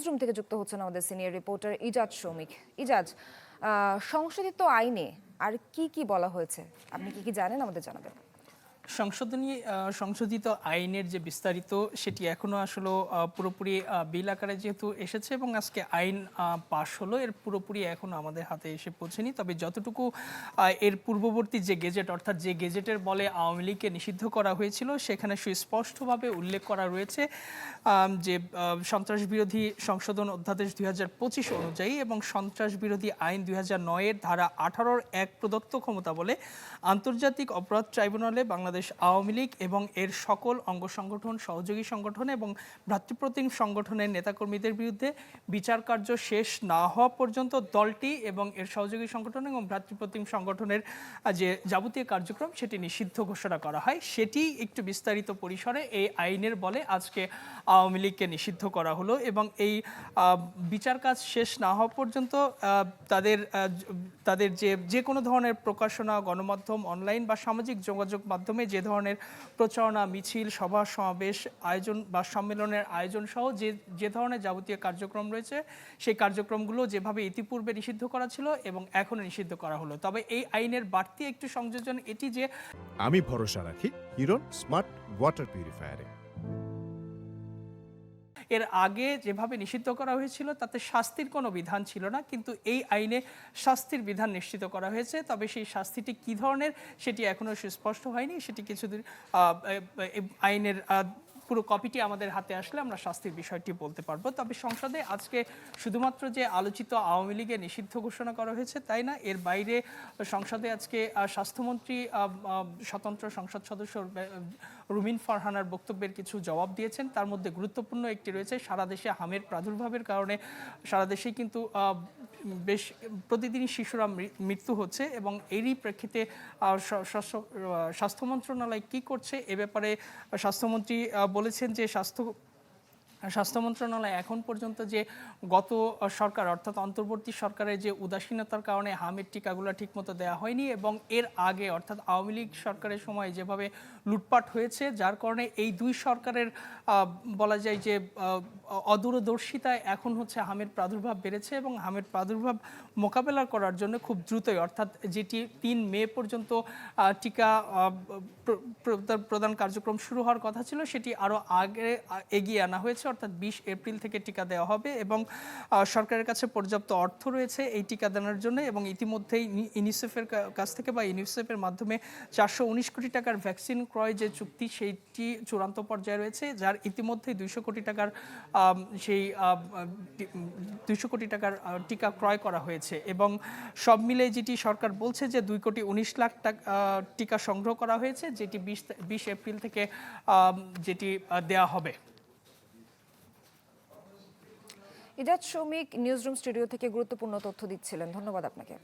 Newsroom থেকে যুক্ত হচ্ছেন আমাদের সিনিয়র রিপোর্টার ইজাজ শৌমিক। ইজাজ, সংশোধিত আইনে আর কি কি বলা হয়েছে, আপনি কি কি জানেন আমাদের জানাবেন। সংশোধিত আইনের যে বিস্তারিত সেটি এখনো আসলে পুরোপুরি বিল আকারে যেহেতু এসেছে এবং আজকে আইন পাশ হলো, এর পুরোপুরি এখনো আমাদের হাতে এসে পৌঁছেনি। তবে যতটুকু এর পূর্ববর্তী যে গেজেট, অর্থাৎ যে গেজেটের বলে আওয়ামী লীগকে নিষিদ্ধ করা হয়েছিল, সেখানে সুস্পষ্টভাবে উল্লেখ করা রয়েছে যে সন্ত্রাস বিরোধী সংশোধন অধ্যাদেশ 2025 অনুযায়ী এবং সন্ত্রাস বিরোধী আইন 2009-এর ধারা 18-র এক প্রদত্ত ক্ষমতা বলে আন্তর্জাতিক অপরাধ ট্রাইব্যুনালে বাংলাদেশ আওয়ামী লীগ এবং এর সকল অঙ্গ সংগঠন, সহযোগী সংগঠন এবং ভ্রাতৃপ্রতিম সংগঠনের নেতাকর্মীদের বিরুদ্ধে বিচার কার্য শেষ না হওয়া পর্যন্ত দলটি এবং এর সহযোগী সংগঠন এবং ভ্রাতৃপ্রতিম সংগঠনের যে যাবতীয় কার্যক্রম সেটি নিষিদ্ধ ঘোষণা করা হয়। সেটি একটু বিস্তারিত পরিসরে এই আইনের বলে আজকে আওয়ামী লীগকে নিষিদ্ধ করা হলো এবং এই বিচার কাজ শেষ না হওয়া পর্যন্ত তাদের যে কোনো ধরনের প্রকাশনা, গণমাধ্যম, অনলাইন বা সামাজিক যোগাযোগ মাধ্যমে যে ধরনের প্রচারণা, মিছিল, সভা সমাবেশ আয়োজন বা সম্মেলনের আয়োজন সহ যে ধরনের যাবতীয় কার্যক্রম রয়েছে সেই কার্যক্রমগুলো যেভাবে ইতিপূর্বে নিষিদ্ধ করা ছিল এবং এখনো নিষিদ্ধ করা হলো। তবে এই আইনের বাড়তি একটু সংযোজন এটি যে আমি ভরসা রাখি হিরন স্মার্ট ওয়াটার পিউরিফায়ারে। এর আগে যেভাবে নিষিদ্ধ করা হয়েছিল তাতে শাস্তির কোনো বিধান ছিল না, কিন্তু এই আইনে শাস্তির বিধান নিশ্চিত করা হয়েছে। তবে সেই শাস্তিটি কী ধরনের সেটি এখনও সুস্পষ্ট হয়নি। সেটি কিছুদিন আইনের পুরো কপিটি আমাদের হাতে আসলে আমরা শাস্তির বিষয়টি বলতে পারবো। তবে সংসদে আজকে শুধুমাত্র যে আলোচিত আওয়ামী লীগের নিষিদ্ধ ঘোষণা করা হয়েছে তাই না, এর বাইরে সংসদে আজকে স্বাস্থ্যমন্ত্রী স্বতন্ত্র সংসদ সদস্য রুমিন ফারহানার বক্তব্যের কিছু জবাব দিয়েছেন। তার মধ্যে গুরুত্বপূর্ণ একটি রয়েছে, সারা দেশে হামের প্রাদুর্ভাবের কারণে সারা দেশেই কিন্তু বেশ প্রতিদিনই শিশুরা মৃত্যু হচ্ছে এবং এরই প্রেক্ষিতে স্বাস্থ্য মন্ত্রণালয় কী করছে এ ব্যাপারে স্বাস্থ্যমন্ত্রী বলেছেন যে স্বাস্থ্য মন্ত্রণালয় এখন পর্যন্ত যে গত সরকার অর্থাৎ অন্তর্বর্তী সরকারের যে উদাসীনতার কারণে হামের টিকাগুলো ঠিকমতো দেওয়া হয়নি এবং এর আগে অর্থাৎ আওয়ামী লীগ সরকারের সময় যেভাবে লুটপাট হয়েছে, যার কারণে এই দুই সরকারের বলা যায় যে অদূরদর্শিতায় এখন হচ্ছে হামের প্রাদুর্ভাব বেড়েছে এবং হামের প্রাদুর্ভাব মোকাবেলা করার জন্য খুব দ্রুতই অর্থাৎ যেটি 3 মে পর্যন্ত টিকা প্রদান কার্যক্রম শুরু হওয়ার কথা ছিল সেটি আরও আগে এগিয়ে আনা হয়েছে, অর্থাৎ 20 এপ্রিল থেকে টিকা দেওয়া হবে এবং সরকারের কাছে পর্যাপ্ত অর্থ রয়েছে এই টিকা দেওয়ার জন্য এবং ইতিমধ্যেই ইউনিসেফের কাছ থেকে বা ইউনিসেফের মাধ্যমে 419 কোটি টাকার ভ্যাকসিন ক্রয় যে চুক্তি সেইটি চূড়ান্ত পর্যায়ে রয়েছে, যার ইতিমধ্যেই 200 কোটি টাকার সেই 200 কোটি টাকার টিকা ক্রয় করা হয়েছে এবং সব মিলে যেটি সরকার বলছে যে 2,19,00,000 টাকা টিকা সংগ্রহ করা হয়েছে, যেটি 20 এপ্রিল থেকে যেটি দেওয়া হবে। ইজাজ শৌমিক নিউজরুম স্টুডিও থেকে গুরুত্বপূর্ণ তথ্য দিচ্ছিলেন, ধন্যবাদ আপনাকে।